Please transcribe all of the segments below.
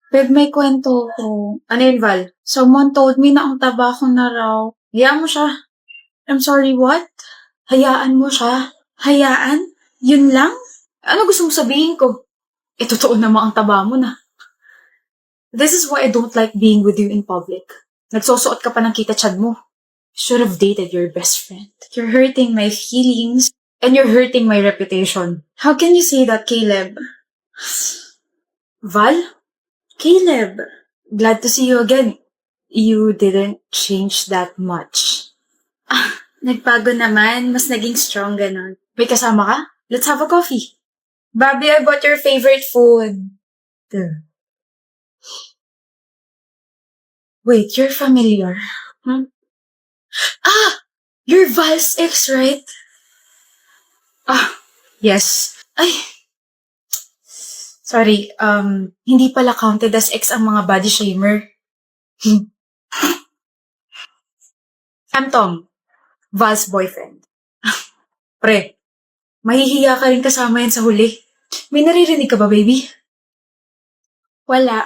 Babe, may kwento ko. Ano yun, Val? Someone told me na ang taba ko na raw. Hayaan mo siya. I'm sorry, what? Hayaan mo siya. Hayaan? Yun lang? Ano gusto mo sabihin ko? Totoo naman ang taba mo na. This is why I don't like being with you in public. Nagsusuot ka pa ng kita-chad mo. Should have dated your best friend. You're hurting my feelings and you're hurting my reputation. How can you say that, Caleb? Val? Caleb, glad to see you again. You didn't change that much. Nagbago naman. Mas naging strong ganon. May kasama ka? Let's have a coffee. Bobby, I bought your favorite food. Wait, you're familiar. You're Val's ex, right? Yes. Ay, sorry, hindi pala counted as ex ang mga body shamer. I'm Tom, Val's boyfriend. Pre, mahihiya ka rin kasama yan sa huli. May naririnig ka ba, baby? Wala.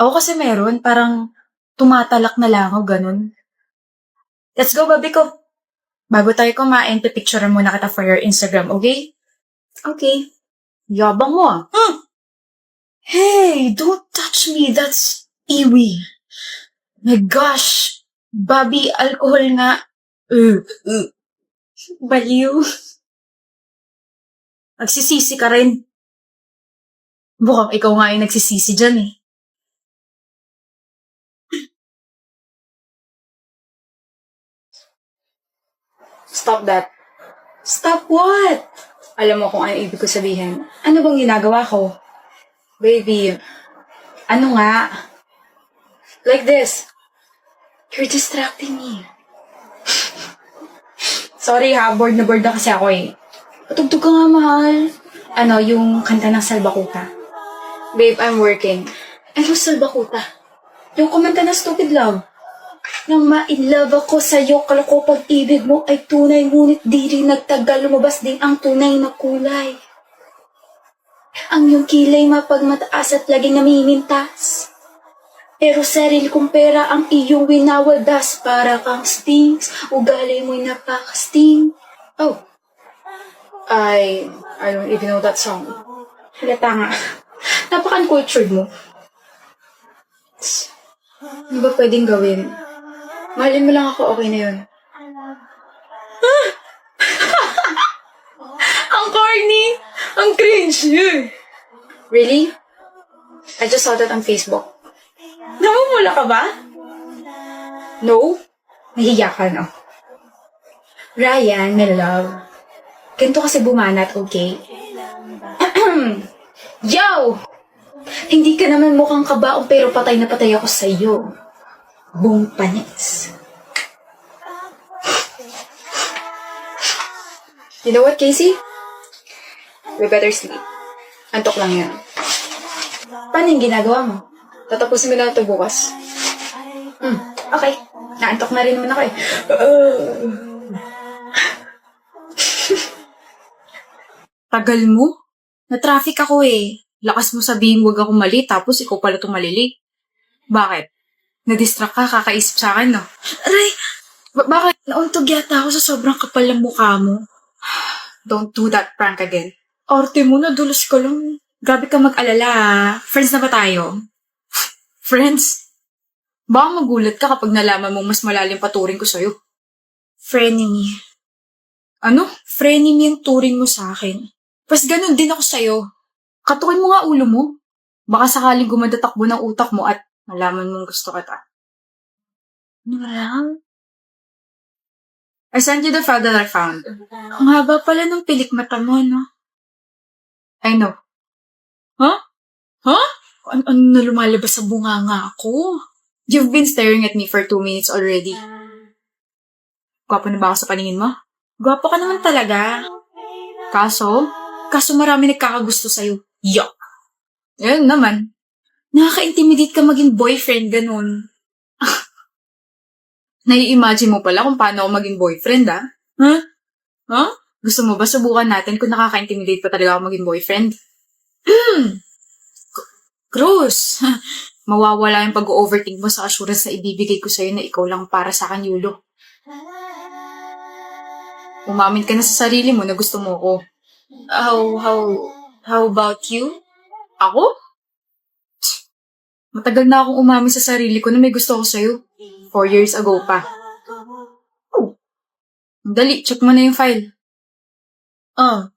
Ako kasi meron, parang tumatalak na lang ako, ganun. Let's go, baby ko. Bago tayo kumain, pipicturean muna kita for your Instagram, okay? Okay. Yabang mo ah. Hey, don't touch me. That's iwi. My gosh. Bobby, alcohol nga. Baliw. Nagsisisi ka rin. Mukhang ikaw nga yung nagsisisi dyan eh. Stop that. Stop what? Alam mo kung ano ibig ko sabihin. Ano bang ginagawa ko? Baby, ano nga? Like this. You're distracting me. Sorry ha, bored na kasi ako eh. Patugtog ka nga, mahal. Ano, yung kanta ng Salbakuta. Babe, I'm working. Ano Salbakuta? Yung kumanta na Stupid Love. Nang ma-in-love ako sa'yo, kala ko pag-ibig mo ay tunay, ngunit di rin nagtagal, lumabas din ang tunay na kulay. Ang iyong kilay mapagmataas at laging namimintas. Pero sarili kong pera ang iyong winawadas, para kang stings, ugali mo'y napaka-sting. Oh, I don't even know that song. Halata nga. Napaka-uncultured mo. Ano ba pwedeng gawin? Mahalin mo lang ako, okay na yun. Ang corny! Ang cringe! Really? I just saw that on Facebook. Namumula ka ba? No? Nahiya ka, no? Ryan, my love. Ganito kasi bumanat, okay? Yo! Hindi ka naman mukhang kabaong pero patay na patay ako sa'yo. Buong panis. You know what, Casey? We better sleep. Antok lang yan. Paano yung ginagawa mo? Tatapusin mo na ito bukas. Okay. Naantok na rin naman ako eh. Tagal mo? Na-traffic ako eh. Lakas mo sabihin huwag ako mali, tapos ikaw pala itong malili. Bakit? Na-distract ka, kakaisip sa akin, no? Aray! Bakit? Nauntog yata ako sa sobrang kapal ng mukha mo. Don't do that prank again. Arte mo, nadulas ka lang. Grabe ka mag-alala, ah. Friends na ba tayo? Friends? Baka magulat ka kapag nalaman mo mas malalim paturing ko sa'yo. Frenemy. Ano? Frenemy yung turing mo sa akin. Pas ganun din ako sa'yo. Katukin mo nga ulo mo. Baka sakaling gumadatakbo ng utak mo at malaman mong gusto kita. Ano lang? I sent you the file that I found. Ang haba pala ng pilik mata mo, no? I know. Huh? Huh? Ano na lumalabas sa bunganga ako? You've been staring at me for 2 minutes already. Gwapo na ba ako sa paningin mo? Gwapo ka naman talaga. Kaso marami nagkakagusto sa'yo. Yuck! Ayun naman. Nakaka-intimidate ka maging boyfriend, ganun. Nai-imagine mo pala kung paano ako maging boyfriend, ah? Huh? Huh? Gusto mo ba subukan natin kung nakaka-intimidate pa talaga ako maging boyfriend? Cruz! Mawawala yung pag-overthink mo sa assurance na ibibigay ko sa'yo na ikaw lang para sa akin, Yulo. Umamin ka na sa sarili mo na gusto mo ko. How about you? Ako? Matagal na akong umamin sa sarili ko na may gusto ko sa'yo. 4 years ago pa. Oh. Dali, check mo na yung file. Oh.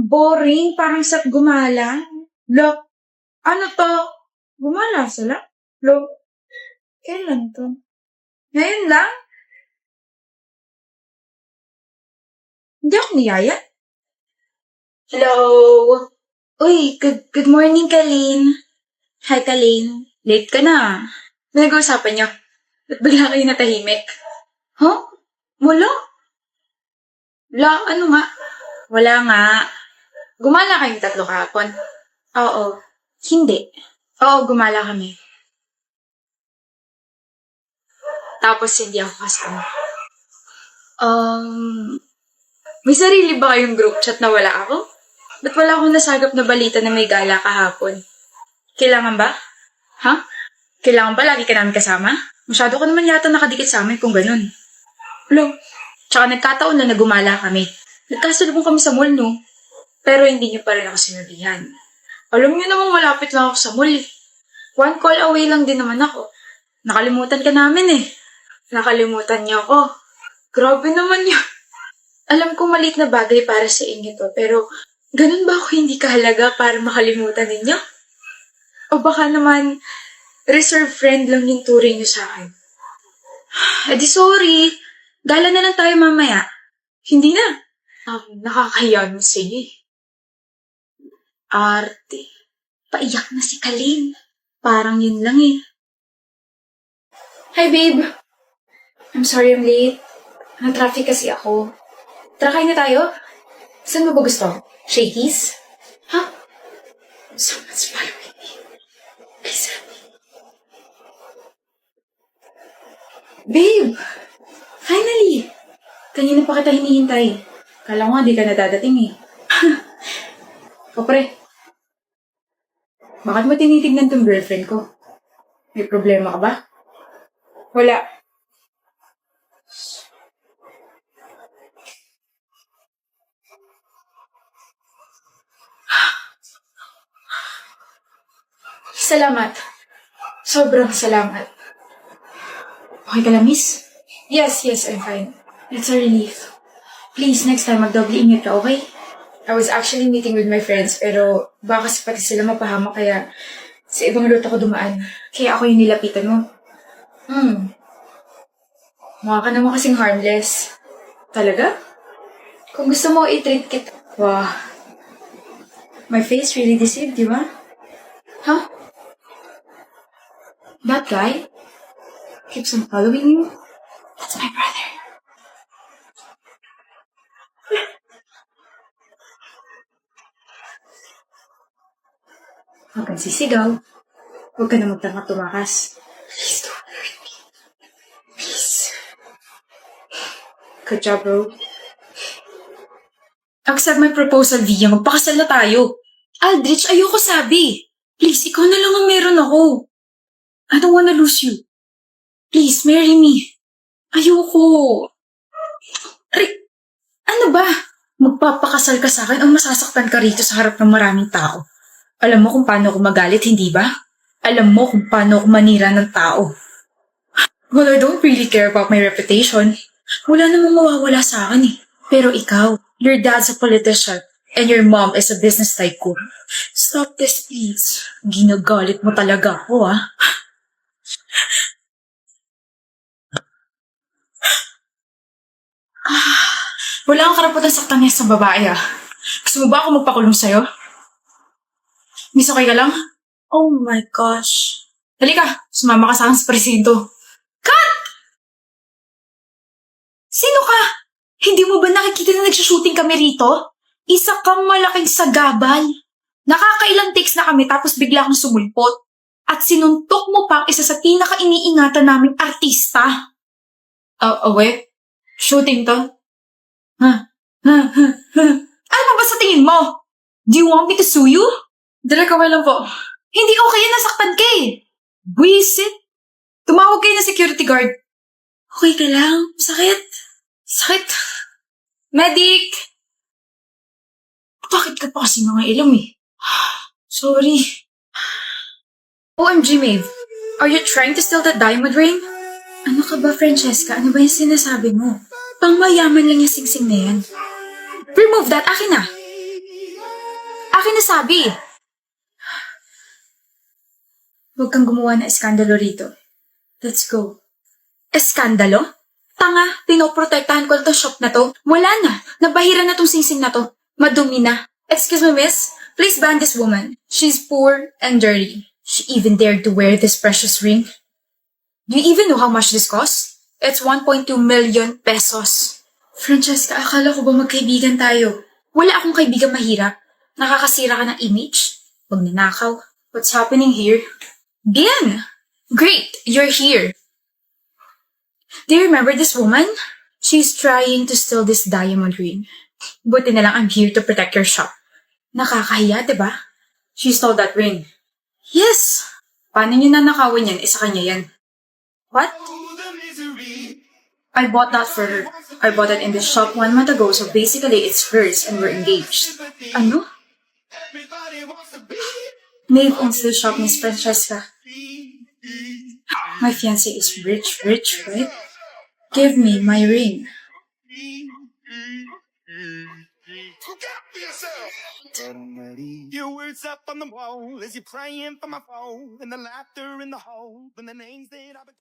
Boring, parang sat gumala. Lo, ano to? Gumala sila? Lo, kailan to? Ngayon lang? Hindi ako niyaya. Hello? Uy, good morning, Kalin. Hi, Kalin. Late ka na. May nag-uusapan niyo. Ba't bigla kayo natahimik? Huh? Wala? Ano nga? Wala nga. Gumala kayong 3 kahapon? Oo. Hindi. Oo, gumala kami. Tapos hindi ako kasama. May sarili ba kayong group chat na wala ako? Ba't wala akong nasagap na balita na may gala kahapon? Kailangan ba? Ha? Kailangan ba lagi ka namin kasama? Masyado ka naman yata nakadikit sa amin kung ganun. Hello? Tsaka nagkataon na gumala kami. Nagkasalubong kami sa mall, no? Pero hindi niyo pa rin ako sinabihan. Alam niyo namang malapit lang ako sa mall. 1 call away lang din naman ako. Nakalimutan ka namin eh. Nakalimutan niyo ako. Grabe naman yun. Alam kong maliit na bagay para sa inyo to, pero ganun ba ako hindi kahalaga para makalimutan ninyo? O baka naman, reserve friend lang yung turing niyo sa akin. Di sorry. Gala na lang tayo mamaya. Hindi na. Nakakahiya mo sa'yo eh. Arte. Paiyak na si Kalin. Parang yun lang eh. Hi, babe. I'm sorry I'm late. Na-traffic kasi ako. Tara, kain na tayo. Saan mo ba gusto? Shakey's? Ha? So much fun with me. Please help me. Babe! Finally! Kanina pa kita hinihintay. Kala ko nga di ka nadadating eh. Kapre, bakit mo tinitignan tong girlfriend ko? May problema ka ba? Wala. Salamat. Sobrang salamat. Okay ka lang, miss? Yes, I'm fine. It's a relief. Please, next time, magdoble ingat ka, okay? I was actually meeting with my friends, pero baka kasi pati sila mapahamak, kaya sa ibang route ako dumaan. Kaya ako yung nilapitan mo. Mukha ka naman kasing harmless. Talaga? Kung gusto mo, i-treat kita. Wow. My face really deceived, di ba? Huh? That guy keeps on following you? That's my brother. Huwag kang sisigaw. Huwag ka na magtanga tumakas. Please don't hurt me. Please. Good job, bro. Accept my proposal, Via. Magpakasal na tayo. Aldrich, ayoko sabi. Please, ikaw na lang ang meron ako. I don't wanna lose you. Please, marry me. Ayoko. Ano ba? Magpapakasal ka sa akin o masasaktan ka rito sa harap ng maraming tao? Alam mo kung paano ako magalit, hindi ba? Alam mo kung paano ako manira ng tao. Well, I don't really care about my reputation. Wala namang mawawala sa akin eh. Pero ikaw, your dad's a politician and your mom is a business tycoon. Stop this, please. Ginagalit mo talaga ako, ah. Wala kang karapatan saktan niya sa babae, ah. Gusto mo ba ako magpakulong sa'yo? Miss, okay ka lang? Oh my gosh. Halika, sumama ka sa akin sa presinto. Cut! Sino ka? Hindi mo ba nakikita na nagsushooting kami rito? Isa kang malaking sagabal. Nakakailang takes na kami tapos bigla kang sumulpot. At sinuntok mo pa ang isa sa pinaka-iniingatan naming artista. Wait. Shooting to? Ano ba sa tingin mo? Do you want me to sue you? Direk, okay lang po. Hindi okay yan, nasaktan ka eh. Buisit. Tumawag kayo ng security guard. Okay ka lang? Sakit? Sakit? Medic! Bakit ka pa kasi mga ilam eh? Sorry. OMG, Maeve. Are you trying to steal that diamond ring? Ano ka ba, Francesca? Ano ba yung sinasabi mo? Pangmayaman lang yung singsing na yan. Remove that! Akin na! Akin na sabi! Huwag kang gumawa na eskandalo rito. Let's go. Eskandalo? Tanga, pinoprotektahan ko itong shop na to. Wala na. Nabahira na tong singsing na to. Madumi na. Excuse me, miss. Please ban this woman. She's poor and dirty. She even dared to wear this precious ring. Do you even know how much this costs? It's 1.2 million pesos. Francesca, akala ko ba magkaibigan tayo? Wala akong kaibigan mahirap. Nakakasira ka ng image. Huwag nanakaw. What's happening here? Bien! Great! You're here. Do you remember this woman? She's trying to steal this diamond ring. Buti na lang I'm here to protect your shop. Nakakahiya, diba? She stole that ring. Yes! Paano niyo nanakawan yan? Isa kanya yan. What? I bought that for her. I bought it in the shop 1 month ago, so basically it's hers and we're engaged. Ano? Maeve owns the shop, Miss Francesca. My fiancé is rich, right? Give me my ring. Your words up on the wall as you're praying for my phone and the laughter in the hole and the names that I've been